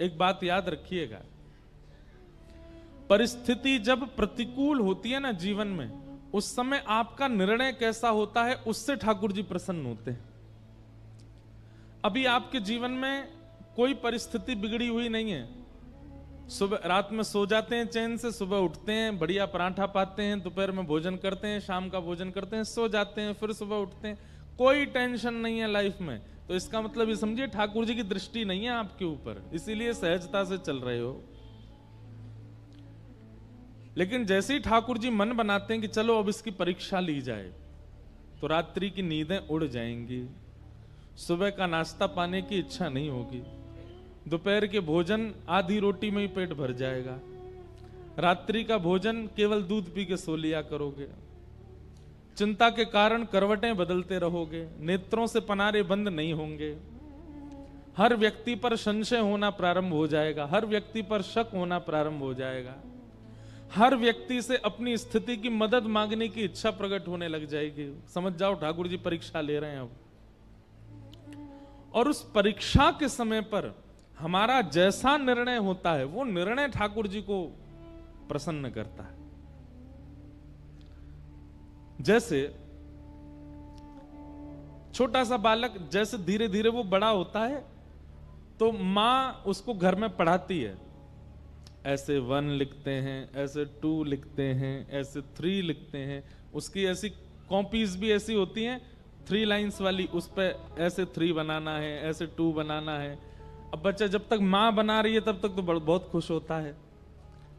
एक बात याद रखिएगा, परिस्थिति जब प्रतिकूल होती है ना जीवन में, उस समय आपका निर्णय कैसा होता है उससे ठाकुर जी प्रसन्न होते हैं। अभी आपके जीवन में कोई परिस्थिति बिगड़ी हुई नहीं है, सुबह रात में सो जाते हैं चैन से, सुबह उठते हैं, बढ़िया पराठा पाते हैं, दोपहर में भोजन करते हैं, शाम का भोजन करते हैं, सो जाते हैं, फिर सुबह उठते हैं, कोई टेंशन नहीं है लाइफ में। तो इसका मतलब ये समझिए ठाकुर जी की दृष्टि नहीं है आपके ऊपर, इसीलिए सहजता से चल रहे हो। लेकिन जैसे ही ठाकुर जी मन बनाते हैं कि चलो अब इसकी परीक्षा ली जाए, तो रात्रि की नींदें उड़ जाएंगी, सुबह का नाश्ता पाने की इच्छा नहीं होगी, दोपहर के भोजन आधी रोटी में ही पेट भर जाएगा, रात्रि का भोजन केवल दूध पी के सो लिया करोगे, चिंता के कारण करवटें बदलते रहोगे, नेत्रों से पनारे बंद नहीं होंगे, हर व्यक्ति पर संशय होना प्रारंभ हो जाएगा, हर व्यक्ति पर शक होना प्रारंभ हो जाएगा, हर व्यक्ति से अपनी स्थिति की मदद मांगने की इच्छा प्रकट होने लग जाएगी। समझ जाओ ठाकुर जी परीक्षा ले रहे हैं अब। और उस परीक्षा के समय पर हमारा जैसा निर्णय होता है वो निर्णय ठाकुर जी को प्रसन्न करता है। जैसे छोटा सा बालक जैसे धीरे धीरे वो बड़ा होता है तो मां उसको घर में पढ़ाती है, ऐसे 1 लिखते हैं, ऐसे 2 लिखते हैं, ऐसे 3 लिखते हैं, उसकी ऐसी कॉपीज भी ऐसी होती हैं 3 लाइंस वाली, उस पर ऐसे 3 बनाना है, ऐसे 2 बनाना है। अब बच्चा जब तक माँ बना रही है तब तक तो बहुत खुश होता है,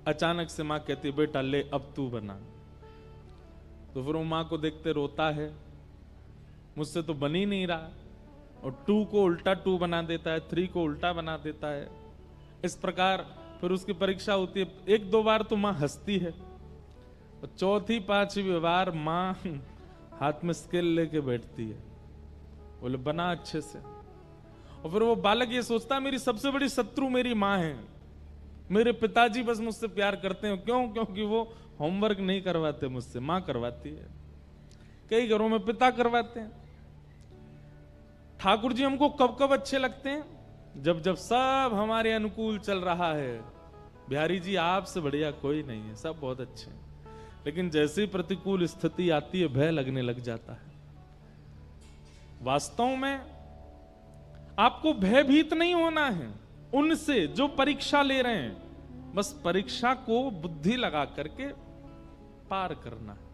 अचानक से माँ कहती है बेटा ले अब तू बना, तो फिर वो माँ को देखते रोता है, मुझसे तो बन ही नहीं रहा, और 2 को उल्टा 2 बना देता है, 3 को उल्टा बना देता है। इस प्रकार फिर उसकी परीक्षा होती है, 1-2 बार तो माँ हंसती है, और 4थी 5वीं बार माँ हाथ में स्केल लेके बैठती है, बोले बना अच्छे से। और फिर वो बालक ये सोचता है मेरी सबसे बड़ी शत्रु मेरी माँ है, मेरे पिताजी बस मुझसे प्यार करते हैं, क्यों? क्योंकि वो होमवर्क नहीं करवाते मुझसे, माँ करवाती है। कई घरों में पिता करवाते हैं। ठाकुर जी हमको कब कब अच्छे लगते हैं? जब जब सब हमारे अनुकूल चल रहा है। बिहारी जी आपसे बढ़िया कोई नहीं है, सब बहुत अच्छे हैं। लेकिन जैसे ही प्रतिकूल स्थिति आती है भय लगने लग जाता है। वास्तव में आपको भयभीत नहीं होना है उनसे जो परीक्षा ले रहे हैं, बस परीक्षा को बुद्धि लगा करके पार करना है।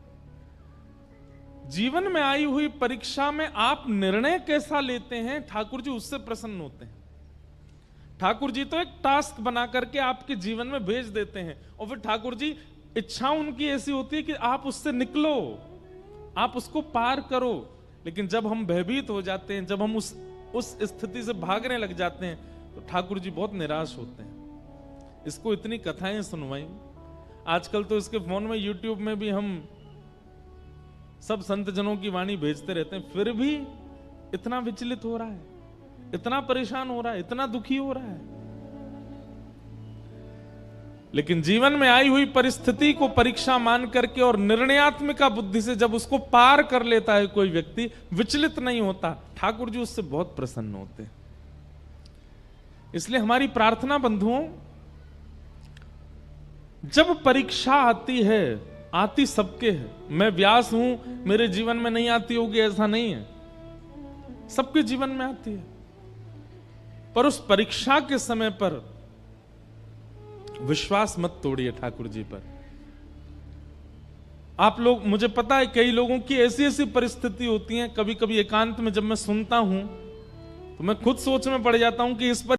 जीवन में आई हुई परीक्षा में आप निर्णय कैसा लेते हैं ठाकुर जी उससे प्रसन्न होते हैं। ठाकुर जी तो एक टास्क बना करके आपके जीवन में भेज देते हैं, और फिर ठाकुर जी इच्छा उनकी ऐसी होती है कि आप उससे निकलो, आप उसको पार करो। लेकिन जब हम भयभीत हो जाते हैं, जब हम उस स्थिति से भागने लग जाते हैं, तो ठाकुर जी बहुत निराश होते हैं। इसको इतनी कथाएं सुनवाई, आजकल तो इसके फोन में यूट्यूब में भी हम सब संत जनों की वाणी भेजते रहते हैं, फिर भी इतना विचलित हो रहा है, इतना परेशान हो रहा है, इतना दुखी हो रहा है। लेकिन जीवन में आई हुई परिस्थिति को परीक्षा मान करके और निर्णयात्मक बुद्धि से जब उसको पार कर लेता है कोई व्यक्ति, विचलित नहीं होता, ठाकुर जी उससे बहुत प्रसन्न होते हैं। इसलिए हमारी प्रार्थना बंधुओं, जब परीक्षा आती है, आती सबके है, मैं व्यास हूं मेरे जीवन में नहीं आती होगी ऐसा नहीं है, सबके जीवन में आती है। पर उस परीक्षा के समय पर विश्वास मत तोड़िए ठाकुर जी पर। आप लोग, मुझे पता है कई लोगों की ऐसी ऐसी परिस्थिति होती है, कभी कभी एकांत में जब मैं सुनता हूं तो मैं खुद सोच में पड़ जाता हूं कि इस पर